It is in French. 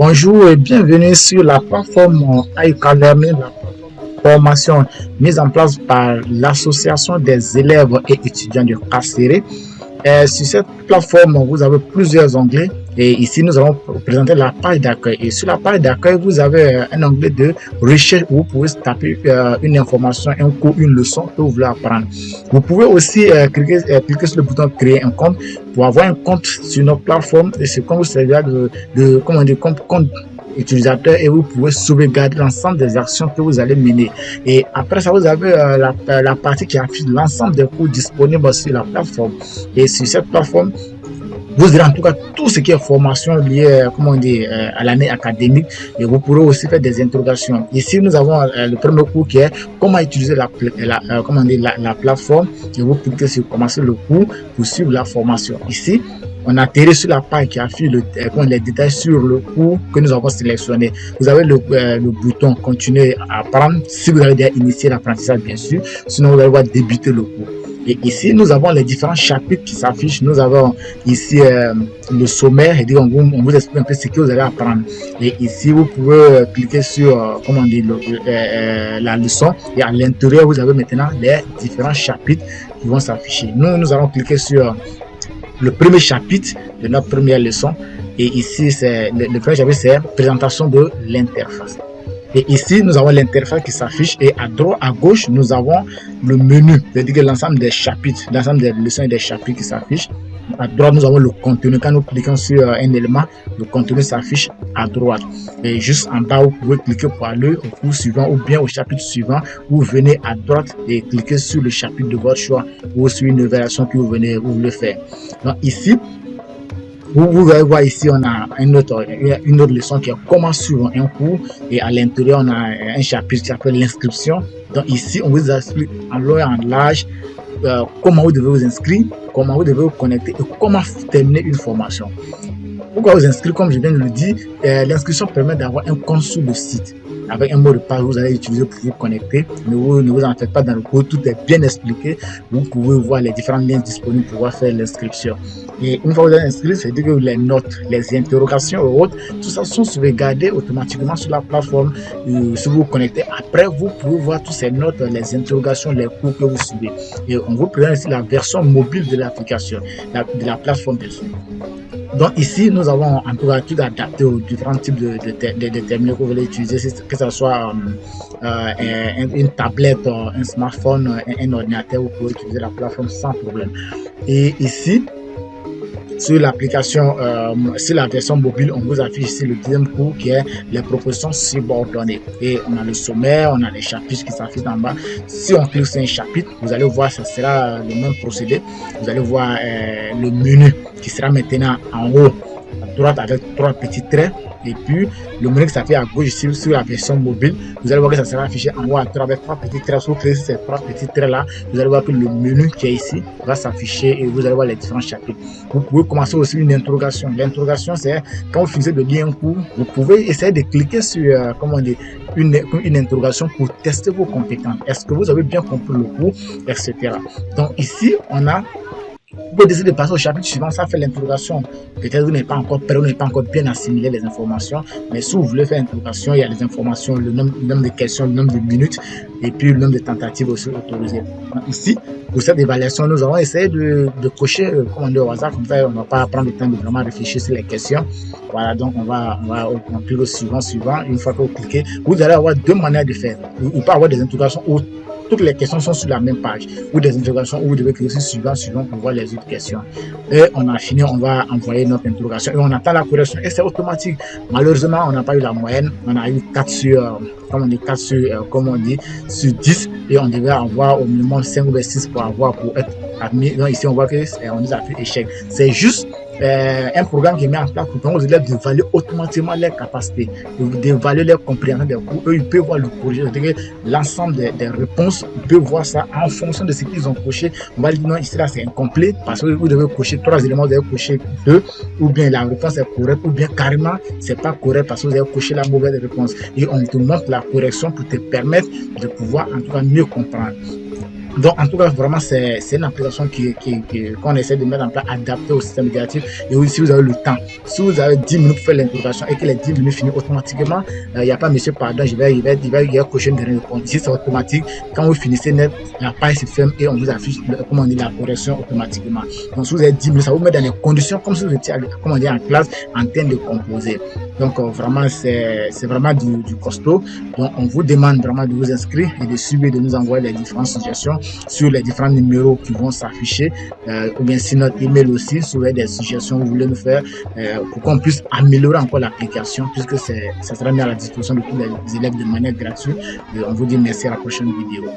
Bonjour et bienvenue sur la plateforme Aïka Learning, la formation mise en place par l'Association des élèves et étudiants de Kasseré. Sur cette plateforme, vous avez plusieurs onglets et ici, nous allons présenter la page d'accueil. Et sur la page d'accueil, vous avez un onglet de recherche où vous pouvez taper une information, un cours, une leçon que vous voulez apprendre. Vous pouvez aussi cliquer sur le bouton créer un compte pour avoir un compte sur notre plateforme et ce compte vous servira de compte utilisateur et vous pouvez sauvegarder l'ensemble des actions que vous allez mener. Et après ça, vous avez la partie qui affiche l'ensemble des cours disponibles sur la plateforme. Et sur cette plateforme, vous aurez en tout cas tout ce qui est formation liée à l'année académique et vous pourrez aussi faire des interrogations. Ici, nous avons le premier cours qui est comment utiliser la plateforme et vous cliquez sur commencer le cours pour suivre la formation. Ici, on atterrit sur la page qui affiche les détails sur le cours que nous avons sélectionné. Vous avez le bouton continuer à apprendre si vous avez déjà initié l'apprentissage, bien sûr. Sinon, vous allez voir débuter le cours. Et ici, nous avons les différents chapitres qui s'affichent. Nous avons ici le sommaire, et on vous explique un peu ce que vous allez apprendre. Et ici, vous pouvez cliquer sur la leçon. Et à l'intérieur, vous avez maintenant les différents chapitres qui vont s'afficher. Nous allons cliquer sur le premier chapitre de notre première leçon. Et ici, le premier chapitre, c'est présentation de l'interface. Et ici, nous avons l'interface qui s'affiche et à gauche, nous avons le menu, c'est-à-dire l'ensemble des chapitres, l'ensemble des leçons et des chapitres qui s'affichent. À droite, nous avons le contenu. Quand nous cliquons sur un élément, le contenu s'affiche à droite. Et juste en bas, vous pouvez cliquer pour aller au cours suivant ou bien au chapitre suivant. Vous venez à droite et cliquez sur le chapitre de votre choix ou sur une version que vous voulez faire. Donc ici, vous allez voir ici, on a une autre leçon qui est comment suivre un cours et à l'intérieur, on a un chapitre qui s'appelle l'inscription. Donc ici, on vous explique en long et en large comment vous devez vous inscrire, comment vous devez vous connecter et comment terminer une formation. Pourquoi vous inscrire? Comme je viens de le dire, l'inscription permet d'avoir un compte sur le site avec un mot de passe que vous allez utiliser pour vous connecter. Ne vous en faites pas dans le cours, tout est bien expliqué. Vous pouvez voir les différents liens disponibles pour pouvoir faire l'inscription. Et une fois que vous êtes inscrit, c'est-à-dire que les notes, les interrogations et autres, tout ça sont sauvegardés automatiquement sur la plateforme. Si vous vous connectez, après, vous pouvez voir toutes ces notes, les interrogations, les cours que vous suivez. Et on vous présente ici la version mobile de l'application, de la plateforme dessus. Donc ici, nous avons en tout cas tout adapté aux différents types de terminaux que vous voulez utiliser, que ce soit une tablette, un smartphone, un ordinateur, vous pouvez utiliser la plateforme sans problème. Et ici, sur l'application, sur la version mobile, on vous affiche ici le deuxième cours qui est les propositions subordonnées. Et on a le sommaire, on a les chapitres qui s'affichent en bas. Si on clique sur un chapitre, vous allez voir, ce sera le même procédé. Vous allez voir le menu qui sera maintenant en haut à droite avec 3 petits traits. Et puis le menu qui s'affiche à gauche ici sur la version mobile, vous allez voir que ça sera affiché en haut à droite avec 3 petits traits. Si vous cliquez sur ces 3 petits traits là, vous allez voir que le menu qui est ici va s'afficher et vous allez voir les différents chapitres. Vous pouvez commencer aussi une interrogation. L'interrogation, c'est quand vous finissez de lire un cours, vous pouvez essayer de cliquer sur une interrogation pour tester vos compétences. Est-ce que vous avez bien compris le cours, etc. Donc ici, vous pouvez décider de passer au chapitre suivant, ça fait l'interrogation. Peut-être vous n'êtes pas encore prêt, vous n'avez pas encore bien assimilé les informations, mais si vous voulez faire l'interrogation, il y a les informations, le nombre de questions, le nombre de minutes et puis le nombre de tentatives aussi autorisées. Donc, ici, pour cette évaluation, nous allons essayer de cocher au hasard, comme ça on ne va pas prendre le temps de vraiment réfléchir sur les questions. Voilà, donc on va cliquer au suivant. Une fois que vous cliquez, vous allez avoir deux manières de faire. Vous pouvez avoir des interrogations où toutes les questions sont sur la même page ou des interrogations où vous devez cliquer sur suivant pour voir les autres questions. Et on a fini, on va envoyer notre interrogation et on attend la correction et c'est automatique. Malheureusement, on n'a pas eu la moyenne, on a eu 4 sur, sur 10 et on devait avoir au minimum 5 ou 6 pour être admis. Donc ici, on voit qu'on nous a fait échec. C'est juste un programme qui est mis en place pour permettre aux élèves d'évaluer automatiquement leurs capacités, d'évaluer leur compréhension des cours. Eux, ils peuvent voir le corriger, c'est-à-dire l'ensemble des réponses, ils peuvent voir ça en fonction de ce qu'ils ont coché. On va dire non, ici là c'est incomplet parce que vous devez cocher 3 éléments, vous avez coché 2, ou bien la réponse est correcte, ou bien carrément c'est pas correct parce que vous avez coché la mauvaise réponse. Et on te montre la correction pour te permettre de pouvoir en tout cas mieux comprendre. Donc, en tout cas, vraiment, c'est une application qu'on essaie de mettre en place, adaptée au système éducatif. Et aussi, si vous avez le temps, si vous avez 10 minutes pour faire l'interrogation et que les 10 minutes finissent automatiquement, il n'y a pas monsieur, pardon, il va cocher une dernière réponse. Ici, c'est automatique. Quand vous finissez net, la page se ferme et on vous affiche, comment on dit, la correction automatiquement. Donc, si vous avez 10 minutes, ça vous met dans les conditions comme si vous étiez, comment on dit, en classe, en train de composer. Donc, vraiment, c'est vraiment du costaud. Donc, on vous demande vraiment de vous inscrire et de suivre et de nous envoyer les différentes suggestions sur les différents numéros qui vont s'afficher, ou bien sur notre email aussi, si vous avez des suggestions que vous voulez nous faire, pour qu'on puisse améliorer encore l'application, puisque ça sera mis à la disposition de tous les élèves de manière gratuite. Et on vous dit merci à la prochaine vidéo.